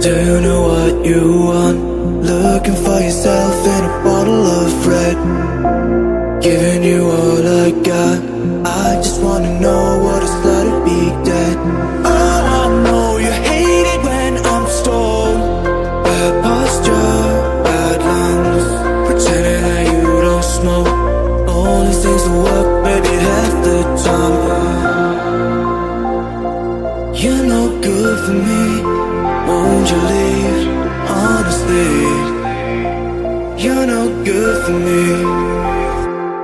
Do you know what you want? Looking for yourself in a bottle of red. Giving you all I got. I just wanna know what it's like to be dead. Oh, I know you hate it when I'm stoned. Bad posture, bad lungs. Pretending that you don't smoke. Only seems to work maybe half the time. You're no good for me. Won't you leave? Honestly, you're no good for me.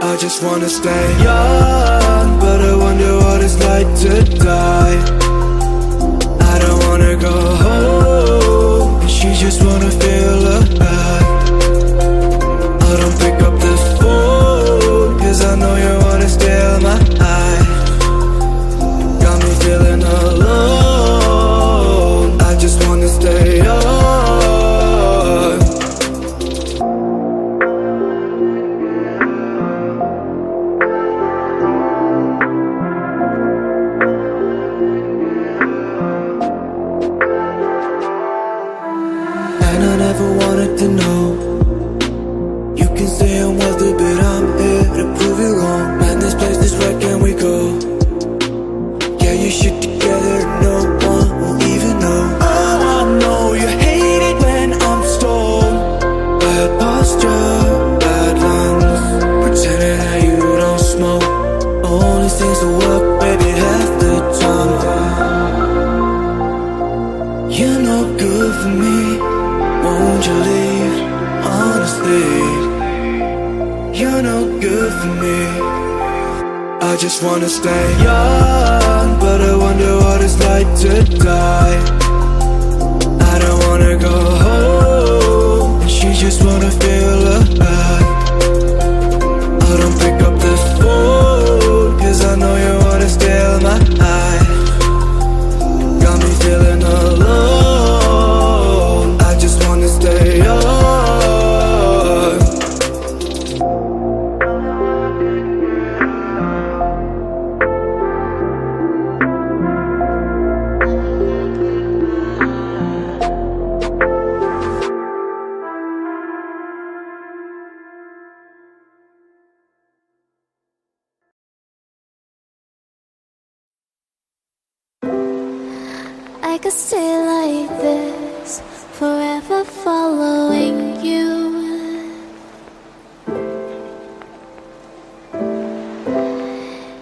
I just wanna stay young, but I wonder what it's like to die. I don't wanna go home, and she just wanna feel alive. I don't pick up the phone, cause I know you wanna steal my eyes. Got me feeling alone. I just wanna stay young. And I never wanted to know. You can say I'm wealthy, but I'm here to prove you wrong. Man, this place is where can we go? Yeah, you shit together, no one will even know. Oh, I know you hate it when I'm stoned. Bad posture, bad lungs. Pretending that you don't smoke. Only seems to work maybe half the time. You're no good for me. Won't you leave? Honestly, you're no good for me. I just wanna stay young, but I wonder what it's like to die. I don't wanna go home, and she just wanna feel alive. I don't pick up the phone, cause I know you wanna steal my eyes. Got me feeling alone. I just wanna stay young. I could stay like this, forever following you.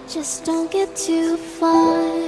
Just don't get too far.